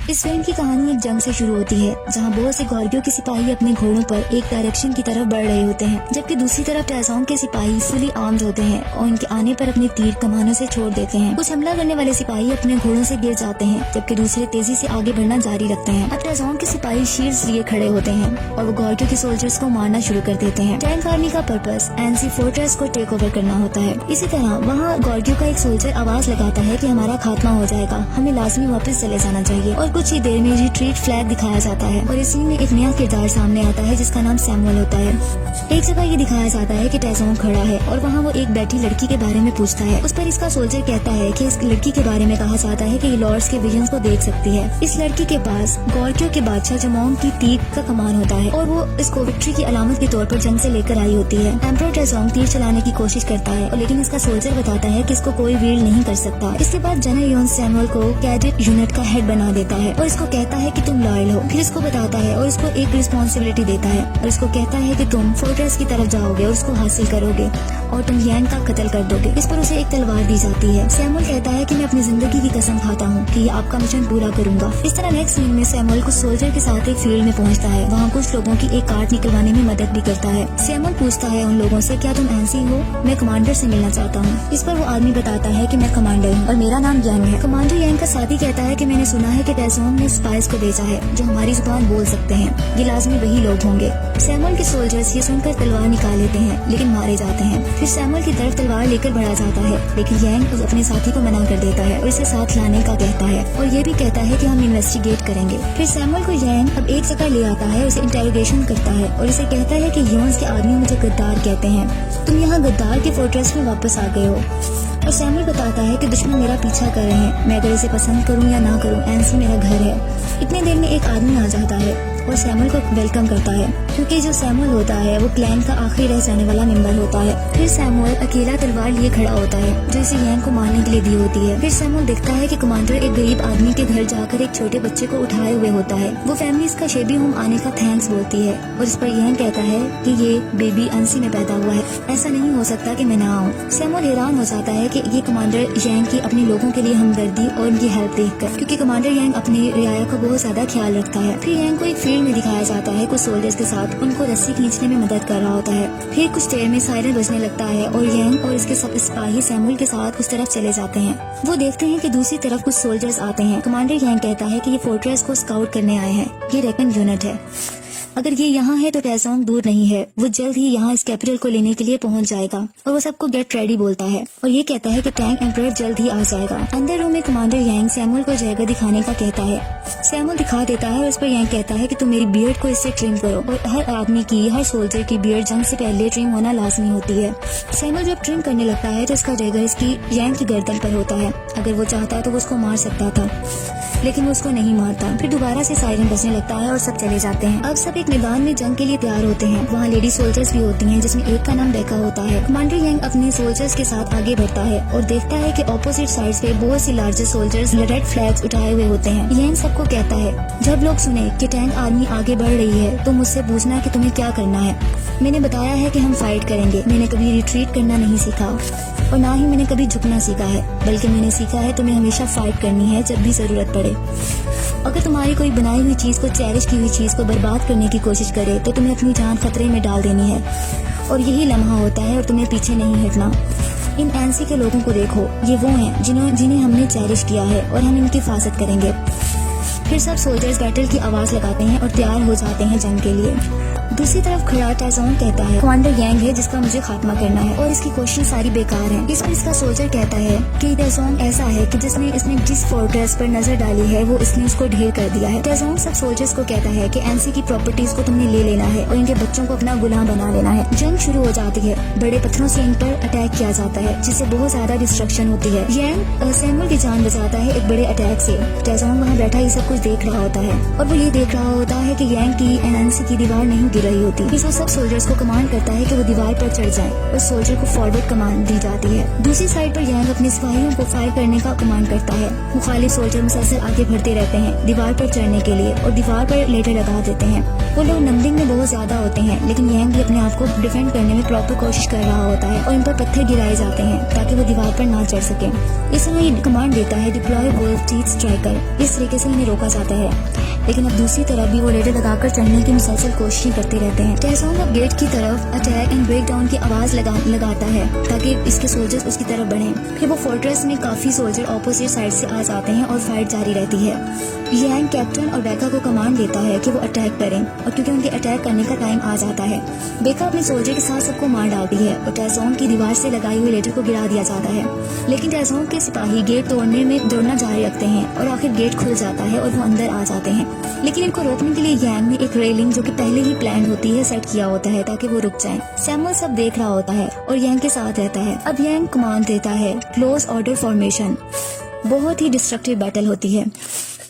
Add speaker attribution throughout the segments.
Speaker 1: इस फिल्म की कहानी एक जंग से शुरू होती है जहां बहुत से गॉर्गियों के सिपाही अपने घोड़ों पर एक डायरेक्शन की तरफ बढ़ रहे होते हैं, जबकि दूसरी तरफ टैजोंग के सिपाही फुली आर्म्ड होते हैं और उनके आने पर अपने तीर कमानों से छोड़ देते हैं। कुछ हमला करने वाले सिपाही अपने घोड़ों से गिर जाते हैं, जबकि दूसरे तेजी से आगे बढ़ना जारी रखते हैं। अब टैजोंग के सिपाही शील्ड्स लिए खड़े होते हैं और वो गॉर्गियों के सोल्जर्स को मारना शुरू कर देते हैं। टैंक आर्मी का पर्पस एनसी फोर्ट्रेस को टेक ओवर करना होता है। इसी तरह वहाँ गॉर्गियों का एक सोल्जर आवाज लगाता है कि हमारा खात्मा हो जाएगा, हमें लाजमी वापस चले जाना चाहिए। और कुछ ही देर में रिट्रीट फ्लैग दिखाया जाता है और इस सीन में एक नया किरदार सामने आता है जिसका नाम सैमुअल होता है। एक जगह ये दिखाया जाता है कि टैजोंग खड़ा है और वहाँ वो एक बैठी लड़की के बारे में पूछता है। उस पर इसका सोल्जर कहता है कि इस लड़की के बारे में कहा जाता है कि ये लॉर्ड्स के विजन्स को देख सकती है। इस लड़की के पास गॉर्गियों के बादशाह जमोंग की तीर का कमान होता है और वो इसको विक्ट्री की अलामत के तौर पर जंग से लेकर आई होती है। एम्परर टैजोंग तीर चलाने की कोशिश करता है, लेकिन इसका सोल्जर बताता है कि इसको कोई वील्ड नहीं कर सकता। इसके बाद जनरल योन सैमुअल को कैडेट यूनिट का हेड बना देता है और इसको कहता है कि तुम लॉयल हो। फिर इसको बताता है और इसको एक रिस्पॉन्सिबिलिटी देता है और इसको कहता है कि तुम फोर्ट्रेस की तरफ जाओगे और उसको हासिल करोगे और तुम यांग का कत्ल कर दोगे। इस पर उसे एक तलवार दी जाती है। सैमुअल कहता है कि मैं अपनी जिंदगी की कसम खाता हूँ कि आपका मिशन पूरा करूंगा। इस तरह नेक्स्ट सीन में सैमुअल कुछ सोल्जर के साथ एक फील्ड में पहुँचता है। वहाँ कुछ लोगों की एक कार्ट निकलवाने में मदद भी करता है। सैमुअल पूछता है उन लोगों से, क्या तुम एनसी हो? मैं कमांडर से मिलना चाहता हूँ। इस पर वो आदमी बताता है कि मैं कमांडर हूँ और मेरा नाम यांग है। कमांडर यांग का साथी कहता है कि मैंने सुना है कि टैजोंग ने स्पाइस को भेजा है जो हमारी जुबान बोल सकते हैं। ये लाजमी वही लोग होंगे। सैमुअल के सोल्जर्स ये सुनकर तलवार निकाल लेते हैं लेकिन मारे जाते हैं। फिर सैमुअल की तरफ तलवार लेकर बढ़ा जाता है, लेकिन यांग उस अपने साथी को मना कर देता है और इसे साथ लाने का कहता है और ये भी कहता है कि हम इन्वेस्टिगेट करेंगे। फिर सैमुअल को यांग अब एक जगह ले आता है, उसे इंटेरोगेशन करता है और इसे कहता है कि योन्स के आदमी मुझे गद्दार कहते हैं। तुम यहाँ गद्दार के फोर्ट्रेस में वापस आ गए हो। और सैमुअल बताता है कि दुश्मन मेरा पीछा कर रहे हैं, मैं अगर इसे पसंद करूं या ना करूं, एनसी मेरा घर है। इतने देर में एक आदमी आ जाता है और सैमुअल को वेलकम करता है, क्योंकि जो सैमुअल होता है वो क्लैन का आखिरी रह जाने वाला मेंबर होता है। फिर सैमुअल अकेला तलवार लिए खड़ा होता है जो इसे यांग को मारने के लिए दी होती है। फिर सैमुअल देखता है कि कमांडर एक गरीब आदमी के घर जाकर एक छोटे बच्चे को उठाए हुए होता है। वो फैमिली इसका शेबी होम आने का थैंक्स बोलती है और इस पर यांग कहता है कि ये बेबी एनसी में पैदा हुआ है, ऐसा नहीं हो सकता कि मैं ना आऊँ। सैमुअल हैरान हो जाता है कि ये कमांडर यांग की अपने लोगों के लिए हमदर्दी और उनकी हेल्प देखकर, क्योंकि कमांडर यांग अपनी रियाया का बहुत ज्यादा ख्याल रखता है। फिर यांग को एक फील्ड में दिखाया जाता है, कुछ सोल्जर्स के साथ उनको रस्सी खींचने में मदद कर रहा होता है। फिर कुछ देर में सायरन बजने लगता है और यांग और इसके सब सिपाही सैमुअल के साथ उस तरफ चले जाते हैं। वो देखते हैं कि दूसरी तरफ कुछ सोल्जर्स आते हैं। कमांडर यांग कहता है कि ये फोर्ट्रेस को स्काउट करने आए हैं, ये रेकन यूनिट है। अगर ये यहाँ है तो टैजोंग दूर नहीं है, वो जल्द ही यहाँ इस कैपिटल को लेने के लिए पहुँच जाएगा। और वो सबको गेट रेडी बोलता है और ये कहता है कि टैंक एम्परर जल्द ही आ जाएगा। अंदर रूम में कमांडर यांग सैमुअल को जगह दिखाने का कहता है। सैमुअल दिखा देता है और इस पर यांग कहता है कि तुम मेरी बियर्ड को इससे ट्रिम करो। और हर आदमी की, हर सोल्जर की बियर्ड जंग से पहले ट्रिम होना लाजमी होती है। सैमुअल जब ट्रिम करने लगता है तो इसका जगह इसकी यांग की गर्दन पर होता है। अगर वो चाहता तो वो उसको मार सकता था, लेकिन वो उसको नहीं मारता। फिर दोबारा से सायरन बजने लगता है और सब चले जाते हैं। अब सब एक मैदान में जंग के लिए तैयार होते हैं। वहाँ लेडी सोल्जर्स भी होती हैं, जिसमें एक का नाम बेका होता है। कमांडर यांग अपने सोल्जर्स के साथ आगे बढ़ता है और देखता है कि ऑपोजिट साइड्स पे बहुत सी लार्जर सोल्जर्स रेड फ्लैग्स उठाए हुए होते हैं। यांग सबको कहता है, जब लोग सुने कि टैंक आर्मी आगे बढ़ रही है तो मुझसे पूछना कि तुम्हें क्या करना है। मैंने बताया है कि हम फाइट करेंगे। मैंने कभी रिट्रीट करना नहीं सीखा और ना ही मैंने कभी झुकना सीखा है, बल्कि मैंने सीखा है तुम्हें हमेशा फाइट करनी है जब भी जरूरत पड़े। अगर तुम्हारी कोई बनाई हुई चीज को, चेरिश की हुई चीज को बर्बाद करने की कोशिश करे तो तुम्हें अपनी जान खतरे में डाल देनी है और यही लम्हा होता है और तुम्हें पीछे नहीं हटना। इन एनसी के लोगों को देखो, ये वो हैं जिन्हें हमने चेरिश किया है और हम इनकी हिफाजत करेंगे। फिर सब सोल्जर्स बैटल की आवाज लगाते हैं और तैयार हो जाते हैं जंग के लिए। दूसरी तरफ खड़ा टैजोंग कहता है कमांडर यांग है जिसका मुझे खात्मा करना है और इसकी कोशिश सारी बेकार है। इस पर इसका सोल्जर कहता है कि टैजोंग ऐसा है कि इसने जिस फोर्ट्रेस पर नजर डाली है वो इसने उसको ढेर कर दिया है। टैजोंग सब सोल्जर्स को कहता है कि एनसी की प्रॉपर्टीज को तुमने ले लेना है और इनके बच्चों को अपना गुलाम बना लेना है। जंग शुरू हो जाती है। बड़े पत्थरों से इन पर अटैक किया जाता है जिससे बहुत ज्यादा डिस्ट्रक्शन होती है। यांग सैमुअल की जान बचाता है एक बड़े अटैक से। टैजोंग वहाँ बैठा ये सब कुछ देख रहा होता है और वो ये देख रहा होता है कि यांग की एनसी की दीवार नहीं गिर रही होती। फिर वो सब सोल्जर्स को कमांड करता है कि वो दीवार पर चढ़ जाएं और सोल्जर को फॉरवर्ड कमांड दी जाती है। दूसरी साइड पर यांग अपने सिपाहियों को फायर करने का कमांड करता है। मुखालिफ सोल्जर मुसलसल आगे बढ़ते रहते हैं दीवार पर चढ़ने के लिए और दीवार पर लेटर लगा देते हैं। वो लोग नंबरिंग में बहुत ज्यादा होते हैं, लेकिन यांग भी अपने आप को डिफेंड करने में प्रॉपर कोशिश कर रहा होता है और इन पर पत्थर गिराए जाते हैं ताकि वो दीवार पर ना चढ़ सके। इस समय ये कमांड देता है डिप्लॉय वुल्फ टीथ स्ट्राइकर। इस तरीके से इन्हें रोका जाता है, लेकिन अब दूसरी तरफ भी वो लेटर लगाकर चढ़ने की मुसलसल कोशिशें करते रहते हैं। टेसोंग अब गेट की तरफ अटैक एंड ब्रेक डाउन की आवाज लगाता है ताकि इसके सोल्जर्स उसकी तरफ बढ़ें। फिर वो फोर्ट्रेस में काफी सोल्जर ऑपोजिट साइड से आ जाते हैं और फाइट जारी रहती है। यांग कैप्टन और बेका को कमांड देता है कि वो अटैक करें, और क्योंकि उनके अटैक करने का टाइम आ जाता है, बेका अपने सोल्जर के साथ सबको मार डालती है और टेसोंग की दीवार से लगाई हुई लेटर को गिरा दिया जाता है। लेकिन टेसोंग के सिपाही गेट तोड़ने में दौड़ना जारी रखते हैं और आखिर गेट खुल जाता है और वो अंदर आ जाते हैं। लेकिन इनको रोकने के लिए यांग ने एक रेलिंग जो कि पहले ही प्लान होती है सेट किया होता है ताकि वो रुक जाएं। सैमुअल सब देख रहा होता है और यांग के साथ रहता है। अब यांग कमांड देता है क्लोज ऑर्डर फॉर्मेशन। बहुत ही डिस्ट्रक्टिव बैटल होती है।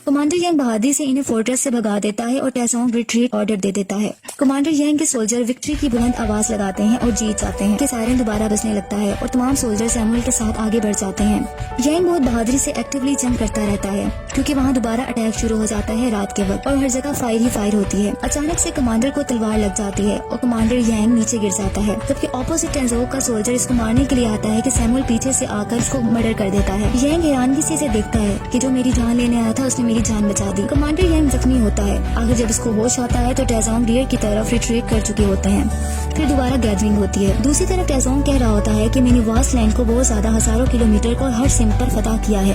Speaker 1: कमांडर यांग बहादुरी से इन्हें फोर्ट्रेस से भगा देता है और टेसोंग रिट्रीट ऑर्डर दे देता है। कमांडर यांग के सोल्जर विक्ट्री की बुलंद आवाज लगाते हैं और जीत जाते हैं। सायरन दोबारा बजने लगता है और तमाम सोल्जर सैमुअल के साथ आगे बढ़ जाते हैं। यांग बहुत बहादुरी से एक्टिवली जंग करता रहता है क्योंकि वहाँ दोबारा अटैक शुरू हो जाता है रात के वक्त और हर जगह फायर ही फायर होती है। अचानक से कमांडर को तलवार लग जाती है और कमांडर यांग नीचे गिर जाता है, जबकि ऑपोजिट टेसोंग का सोल्जर इसको मारने के लिए आता है कि सैमुअल पीछे से आकर इसको मर्डर कर देता है। यांग हैरानगी से इसे देखता है कि जो मेरी जान लेने आया था उसने मेरी जान बचा दी। कमांडर यांग जख्मी होता है। आगे जब इसको होश आता है तो टेसोंग रियर की तरफ रिट्रीट कर चुके होते हैं। फिर दोबारा गैदरिंग होती है। दूसरी तरफ टेसोंग कह रहा होता है कि मैंने वास्ट लैंड को बहुत ज्यादा हजारों किलोमीटर को हर सिम पर फतह किया है,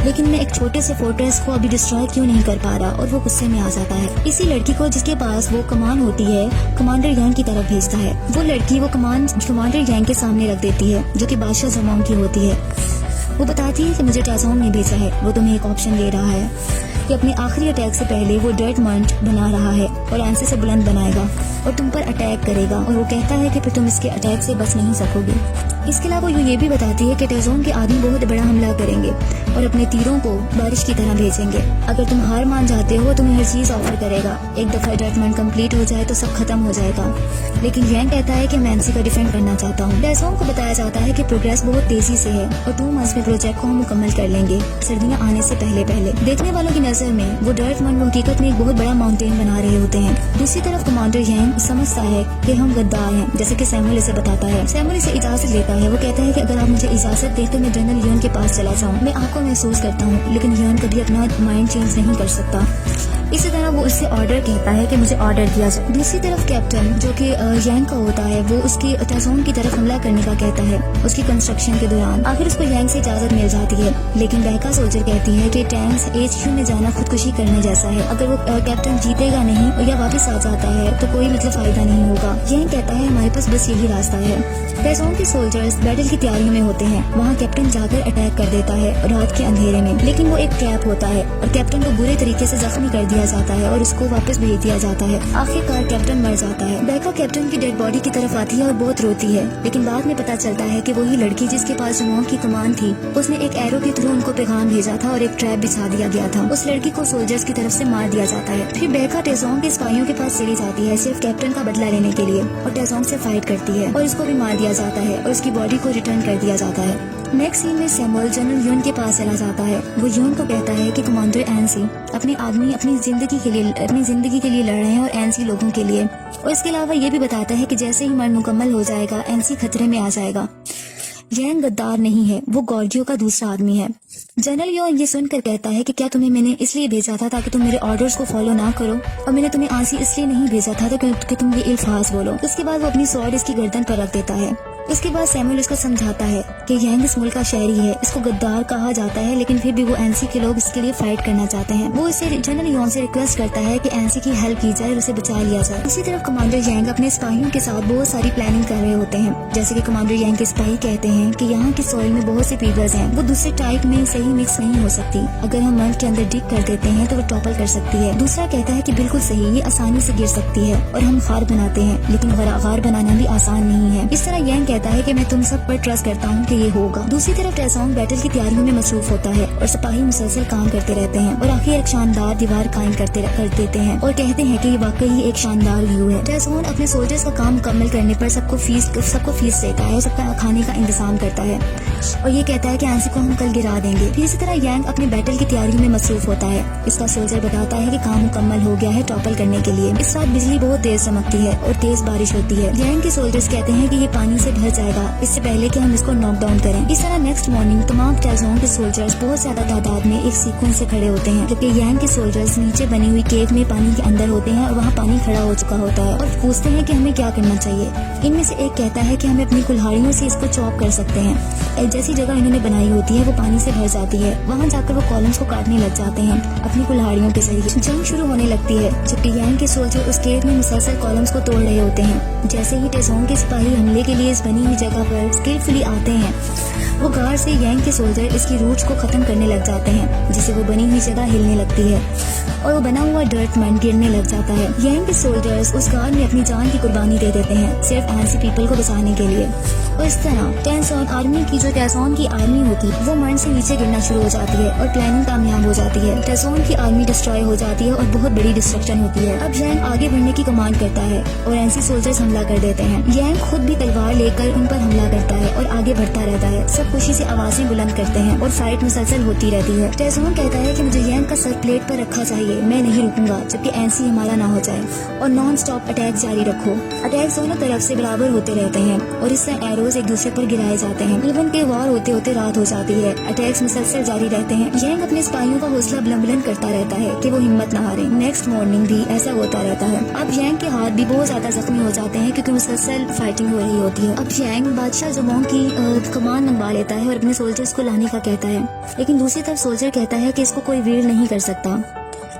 Speaker 1: लेकिन मैं एक छोटे से फोर्ट्रेस को अभी डिस्ट्रॉय क्यों नहीं कर पा रहा, और वो गुस्से में आ जाता है। इसी लड़की को जिसके पास वो कमान होती है कमांडर यांग की तरफ भेजता है। वो लड़की वो कमान कमांडर यांग के सामने रख देती है जो कि बादशाह जमांग की होती है। वो बताती है कि मुझे टेसोंग ने भेजा है, वो तुम्हें एक ऑप्शन दे रहा है कि अपने आखिरी अटैक से पहले वो डर्ट मंट बना रहा है और एंसे से बुलंद बनाएगा और तुम पर अटैक करेगा, और वो कहता है कि फिर तुम इसके अटैक से बच नहीं सकोगे। इसके अलावा वो ये भी बताती है कि टेसोंग के आदमी बहुत बड़ा हमला करेंगे और अपने तीरों को बारिश की तरह भेजेंगे। अगर तुम हार मान जाते हो तुम्हें हर चीज ऑफर करेगा। एक दफा डर्ट मंट कंप्लीट हो जाए तो सब खत्म हो जाएगा। लेकिन यांग कहता है कि मैं एंसी का डिफेंड करना चाहता हूँ। टेसोंग को बताया जाता है कि प्रोग्रेस बहुत तेजी से है और 2 मंथ्स में प्रोजेक्ट को हम मुकम्मल कर लेंगे, सर्दियाँ आने से पहले पहले। देखने वालों की नजर में वो डर्ट मंट हकीकत में एक बहुत बड़ा माउंटेन बना रहे होते हैं। दूसरी तरफ कमांडर यांग समझता है कि हम गद्दार हैं, जैसे कि सैमुअल इसे बताता है। सैमुअल इसे इजाजत लेता है। वो कहता है कि अगर आप मुझे इजाजत दे तो मैं जनरल युएन के पास चला जाऊँ। मैं आपको महसूस करता हूँ, लेकिन युएन कभी अपना माइंड चेंज नहीं कर सकता। इसी तरह वो उससे ऑर्डर कहता है कि मुझे ऑर्डर दिया जाए। दूसरी तरफ कैप्टन जो कि यांग का होता है वो उसकी टेसोंग की तरफ हमला करने का कहता है उसकी कंस्ट्रक्शन के दौरान। आखिर उसको यांग से इजाजत मिल जाती है, लेकिन बेका सोल्जर कहती है कि टैंक्स HQ में जाना खुदकुशी करने जैसा है। अगर वो कैप्टन जीतेगा नहीं या वापस आ जाता है तो कोई मतलब फायदा नहीं होगा। यांग कहता है हमारे पास बस यही रास्ता है। टेसोंग के सोल्जर्स बैटल की तैयारियों में होते हैं। वहाँ कैप्टन जाकर अटैक कर देता है रात के अंधेरे में, लेकिन वो एक ट्रैप होता है और कैप्टन को बुरे तरीके से जख्मी कर दिया जाता है और उसको वापस भेज दिया जाता है। आखिरकार कैप्टन मर जाता है। बेका कैप्टन की डेड बॉडी की तरफ आती है और बहुत रोती है, लेकिन बाद में पता चलता है कि वही लड़की जिसके पास जमांग की कमान थी उसने एक एरो के थ्रू उनको पैगाम भेजा था और एक ट्रैप बिछा दिया गया था। उस लड़की को सोल्जर्स की तरफ से मार दिया जाता है। फिर बेका टेसोंग के सिपाहियों के पास चली जाती है सिर्फ कैप्टन का बदला लेने के लिए और टेसोंग से फाइट करती है और इसको भी मार दिया जाता है और उसकी बॉडी को रिटर्न कर दिया जाता है। नेक्स्ट सीन में सैमुअल जनरल युएन के पास चला जाता है। वो युएन को कहता है कि कमांडर एनसी अपने आदमी अपनी जिंदगी के लिए लड़ रहे हैं और एनसी लोगों के लिए, और इसके अलावा ये भी बताता है कि जैसे ही मर्ड मुकम्मल हो जाएगा एनसी खतरे में आ जाएगा। यांग गद्दार नहीं है, वो गॉर्गियो का दूसरा आदमी है। जनरल युएन ये सुनकर कहता है कि क्या तुम्हें मैंने इसलिए भेजा था ताकि तुम मेरे ऑर्डर्स को फॉलो ना करो, और मैंने तुम्हें आंसी इसलिए नहीं भेजा था कि तुम ये अल्फाज बोलो। उसके बाद वो अपनी स्वॉर्ड इसकी गर्दन पर रख देता है। इसके बाद सैमुअल इसको समझाता है कि यांग इस मुल्क का शहरी है, इसको गद्दार कहा जाता है, लेकिन फिर भी वो एनसी के लोग इसके लिए फाइट करना चाहते हैं। वो इसे जनरल युएन से रिक्वेस्ट करता है कि एनसी की हेल्प की जाए और उसे बचा लिया जाए। इसी तरफ कमांडर यांग अपने सिपाहियों के साथ बहुत सारी प्लानिंग कर रहे होते हैं। जैसे कि कमांडर यांग के सिपाही कहते हैं कि यहाँ की सॉइल में बहुत से पीपल्स हैं, वो दूसरे टाइप में सही मिक्स नहीं हो सकती। अगर हम मर्द के अंदर डिग कर देते हैं तो वो टॉपल कर सकती है। दूसरा कहता है कि बिल्कुल सही, ये आसानी से गिर सकती है और हम खार बनाते हैं, लेकिन गार बनाना भी आसान नहीं है। इस तरह यांग कहता कहता है कि मैं तुम सब पर ट्रस्ट करता हूँ कि ये होगा। दूसरी तरफ टेसोंग बैटल की तैयारियों में मसरूफ होता है और सिपाही मुसलसल काम करते रहते हैं और आखिर एक शानदार दीवार कायम कर देते हैं और कहते हैं कि ये वाकई एक शानदार व्यू है। टेसोंग अपने सोल्जर्स का काम मुकम्मल करने पर सबको फीस देता है, सबका खाने का इंतजाम करता है और ये कहता है कि एंसी को हम कल गिरा देंगे। फिर इसी तरह यांग अपने बैटल की तैयारियों में मसरूफ होता है। इसका सोल्जर बताता है कि काम मुकम्मल हो गया है टॉपल करने के लिए। इस रात बिजली बहुत तेज चमकती है और तेज बारिश होती है। यांग के सोल्जर्स कहते हैं कि ये पानी से भर जाएगा इससे पहले कि हम इसको नॉक डाउन करें। इस तरह नेक्स्ट मॉर्निंग तमाम टेसोंग के सोल्जर्स बहुत ज्यादा तादाद में एक सीक्वेंस से खड़े होते हैं, जबकि यांग के सोल्जर्स नीचे बनी हुई केव में पानी के अंदर होते हैं और वहाँ पानी खड़ा हो चुका होता है और पूछते हैं कि हमें क्या करना चाहिए। इनमें से एक कहता है कि हमें अपनी कुल्हाड़ियों से इसको चॉप कर सकते हैं। जैसी जगह इन्होंने बनाई होती है वो पानी से भर जाती है। वहाँ जाकर वो कॉलम्स को काटने लग जाते हैं अपनी कुल्हाड़ियों के जरिए। जंग शुरू होने लगती है जबकि यांग के सोल्जर उस केव में मुसलसल कॉलम्स को तोड़ रहे होते हैं। जैसे ही टेसोंग के सिपाही हमले के लिए इस बनी हुई जगह पर स्किलफुली आते हैं, वो गार्ड से यांग के सोल्जर इसकी रूट्स को खत्म करने लग जाते हैं, जिससे वो बनी हुई जगह हिलने लगती है और वो बना हुआ डर्ट मैन गिरने लग जाता है। यांग के सोल्जर्स उस गार्ड में अपनी जान की कुर्बानी दे देते हैं सिर्फ एंसी पीपल को बचाने के लिए। और इस तरह टेसोंग आर्मी की जो टेसोंग की आर्मी होती है वो मर्न से नीचे गिरना शुरू हो जाती है और प्लानिंग कामयाब हो जाती है। टेसोंग की आर्मी डिस्ट्रॉय हो जाती है और बहुत बड़ी डिस्ट्रक्शन होती है। अब यांग आगे बढ़ने की कमांड करता है और एंसी सोल्जर्स हमला कर देते हैं। यांग खुद भी तलवार लेकर उन पर हमला करता है और आगे बढ़ता रहता है। सब खुशी से आवाजें बुलंद करते हैं और फाइट मुसलसल होती रहती है। टेसोंग कहता है कि मुझे यांग का सर प्लेट पर रखा चाहिए, मैं नहीं रुकूंगा जबकि एंसी हमारा ना हो जाए और नॉन स्टॉप अटैक जारी रखो। अटैक दोनों तरफ से बराबर होते रहते हैं और इससे एरोज एक दूसरे पर गिराए जाते हैं। इवन के वार होते होते रात हो जाती है। अटैक्स मुसलसल जारी रहते हैं। यांग अपने सिपाहियों का हौसला बुलंद करता रहता है कि वो हिम्मत न हारे। नेक्स्ट मॉर्निंग भी ऐसा होता रहता है। अब यांग के हाथ भी बहुत ज्यादा जख्मी हो जाते हैं क्योंकि मुसलसल फाइटिंग हो रही होती है। अब यांग बादशाह जमोंग की कमान मंगवा लेता है और अपने सोल्जर्स को लाने का कहता है, लेकिन दूसरी तरफ सोल्जर कहता है कि इसको कोई वीर नहीं कर सकता।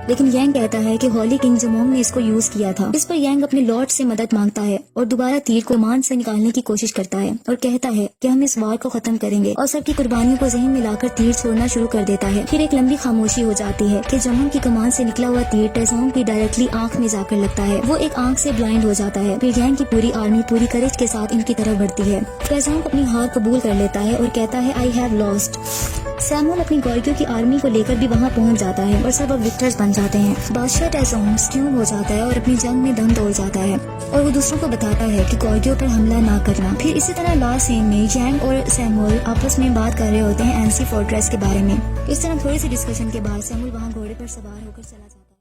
Speaker 1: लेकिन यांग कहता है कि होली किंग जमोंग ने इसको यूज किया था। इस पर यांग अपने लॉर्ड से मदद मांगता है और दोबारा तीर को कमान से निकालने की कोशिश करता है और कहता है कि हम इस वार को खत्म करेंगे और सबकी कुर्बानियों को ज़हन में लाकर तीर छोड़ना शुरू कर देता है। फिर एक लंबी खामोशी हो जाती है कि जमोंग की कमान से निकला हुआ तीर टेसोंग की डायरेक्टली आंख में जाकर लगता है। वो एक आंख से ब्लाइंड हो जाता है। फिर यांग की पूरी आर्मी पूरी करेज के साथ इनकी तरफ बढ़ती है। टेसोंग अपनी हार कबूल कर लेता है और कहता है आई हैव लॉस्ट। सैमुअल अपनी गॉर्गियो की आर्मी को लेकर भी वहाँ पहुँच जाता है और सब अब विक्टर्स बन जाते हैं। बादशाह टेसोंग स्ट्यूम हो जाता है और अपनी जंग में दम तोड़ जाता है और वो दूसरों को बताता है कि गॉर्गियो पर हमला ना करना। फिर इसी तरह लास्ट सीन में यांग और सैमुअल आपस में बात कर रहे होते हैं एंसी फोर्ट्रेस के बारे में। इस तरह थोड़ी सी डिस्कशन के बाद सैमुअल वहाँ घोड़े पर सवार होकर चला जाता है।